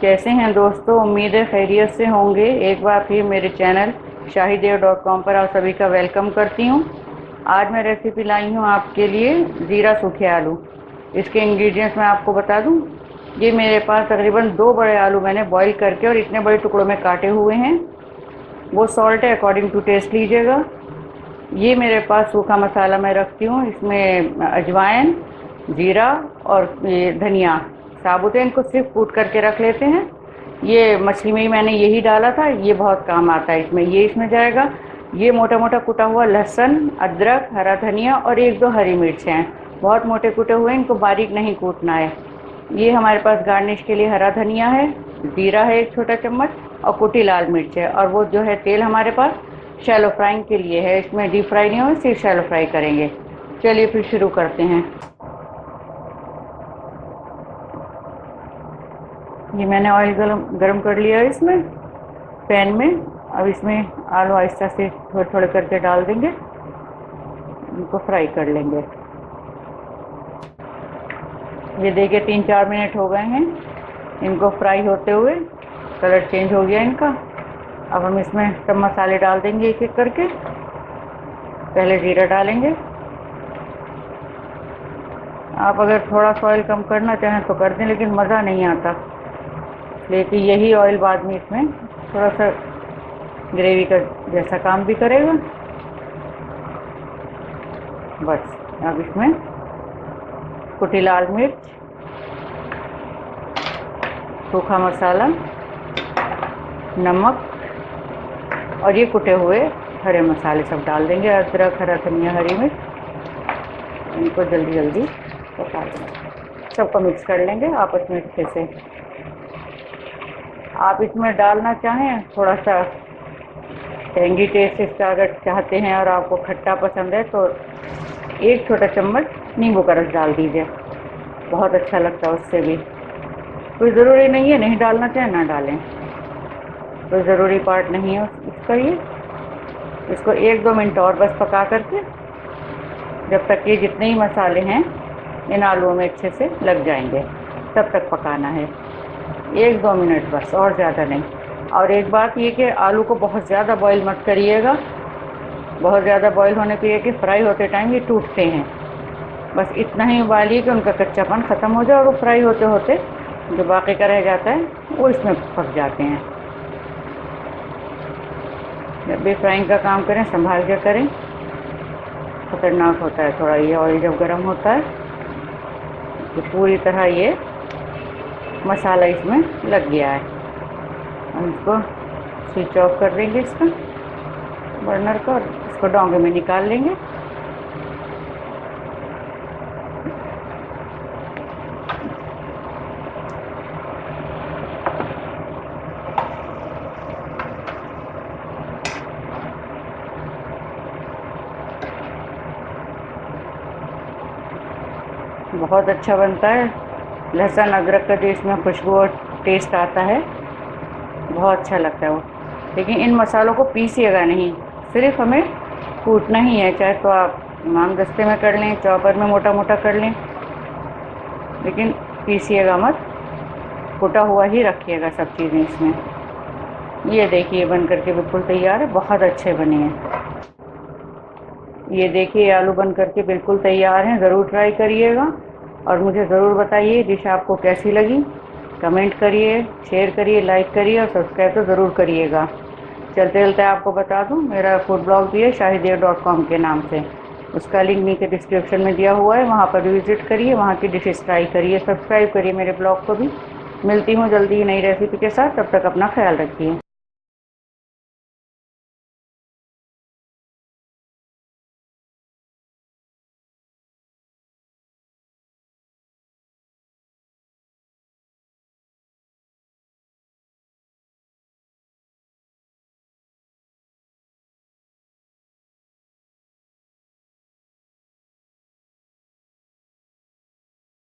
कैसे हैं दोस्तों। उम्मीद है खैरियत से होंगे। एक बार फिर मेरे चैनल shahidev.com पर आप सभी का वेलकम करती हूं। आज मैं रेसिपी लाई हूं आपके लिए ज़ीरा सूखे आलू। इसके इंग्रेडिएंट्स मैं आपको बता दूं। ये मेरे पास तकरीबन 2 बड़े आलू मैंने बॉईल करके और इतने बड़े टुकड़ों में काटे हुए हैं। वो सॉल्ट है, अकॉर्डिंग टू टेस्ट लीजिएगा। ये मेरे पास सूखा मसाला मैं रखती हूँ। इसमें अजवाइन, जीरा और ये धनिया साबुत है, इनको सिर्फ कूट करके रख लेते हैं। ये मछली में ही मैंने यही डाला था, ये बहुत काम आता है इसमें। ये इसमें जाएगा। ये मोटा मोटा कुटा हुआ लहसुन, अदरक, हरा धनिया और 1-2 हरी मिर्च हैं, बहुत मोटे कुटे हुए, इनको बारीक नहीं कूटना है। ये हमारे पास गार्निश के लिए हरा धनिया है, जीरा है 1 छोटा चम्मच और कुटी लाल मिर्च है। और वो जो है तेल हमारे पास शैलो फ्राइंग के लिए है, इसमें डीप फ्राई नहीं होगा, सिर्फ शैलो फ्राई करेंगे। चलिए फिर शुरू करते हैं। ये मैंने ऑयल गरम कर लिया है इसमें पैन में। अब इसमें आलू आहिस्ता से थोड़े थोड़े करके डाल देंगे, इनको फ्राई कर लेंगे। ये देखिए 3-4 मिनट हो गए हैं इनको फ्राई होते हुए, कलर चेंज हो गया इनका। अब हम इसमें सब मसाले डाल देंगे एक एक करके। पहले जीरा डालेंगे। आप अगर थोड़ा सा ऑयल कम करना चाहें तो कर दें, लेकिन मज़ा नहीं आता, लेकिन यही ऑयल बाद में इसमें थोड़ा सा ग्रेवी का जैसा काम भी करेगा। बस अब इसमें कुटी लाल मिर्च, सूखा मसाला, नमक और ये कुटे हुए हरे मसाले सब डाल देंगे। अदरक, हरा धनिया, हरी मिर्च, इनको जल्दी जल्दी पका देंगे। सबको मिक्स कर लेंगे आपस में अच्छे से। आप इसमें डालना चाहें थोड़ा सा टेंगी टेस्ट इसका अगर चाहते हैं और आपको खट्टा पसंद है तो 1 छोटा चम्मच नींबू का रस डाल दीजिए, बहुत अच्छा लगता है उससे भी। कोई ज़रूरी नहीं है, नहीं डालना चाहे ना डालें, कोई ज़रूरी पार्ट नहीं है इसका। ये इसको 1-2 मिनट और बस पका करके, जब तक ये जितने ही मसाले हैं इन आलूओं में अच्छे से लग जाएंगे, तब तक पकाना है। 1-2 मिनट बस, और ज़्यादा नहीं। और एक बात ये कि आलू को बहुत ज़्यादा बॉईल मत करिएगा। बहुत ज़्यादा बॉईल होने पर यह कि फ्राई होते टाइम ये टूटते हैं। बस इतना ही उबालिए कि उनका कच्चापन ख़त्म हो जाए और वो फ्राई होते होते जो बाकी का रह जाता है वो इसमें पक जाते हैं। जब भी फ्राइंग का काम करें संभाल के करें, खतरनाक होता है थोड़ा ये ऑयल जब गर्म होता है। तो पूरी तरह ये मसाला इसमें लग गया है। हम इसको स्विच ऑफ कर देंगे इसका बर्नर का और इसको डोंगे में निकाल लेंगे। बहुत अच्छा बनता है। लहसुन अदरक का जो इसमें खुशबू और टेस्ट आता है, बहुत अच्छा लगता है वो। लेकिन इन मसालों को पीसिएगा नहीं, सिर्फ हमें कूटना ही है। चाहे तो आप इमामदस्ते में कर लें, चॉपर में मोटा मोटा कर लें, लेकिन पीसिएगा मत, कुटा हुआ ही रखिएगा सब चीज़ें इसमें। ये देखिए बन करके बिल्कुल तैयार है, बहुत अच्छे बने हैं। ये देखिए आलू बन करके बिल्कुल तैयार हैं। ज़रूर ट्राई करिएगा और मुझे ज़रूर बताइए डिश आपको कैसी लगी। कमेंट करिए, शेयर करिए, लाइक करिए और सब्सक्राइब तो ज़रूर करिएगा। चलते चलते आपको बता दूं, मेरा फूड ब्लॉग भी है shahidev.com के नाम से। उसका लिंक नीचे डिस्क्रिप्शन में दिया हुआ है, वहाँ पर भी विज़िट करिए, वहाँ की डिशेस ट्राई करिए, सब्सक्राइब करिए मेरे ब्लॉग को भी। मिलती हूँ जल्दी ही नई रेसिपी के साथ, तब तक अपना ख्याल रखिए।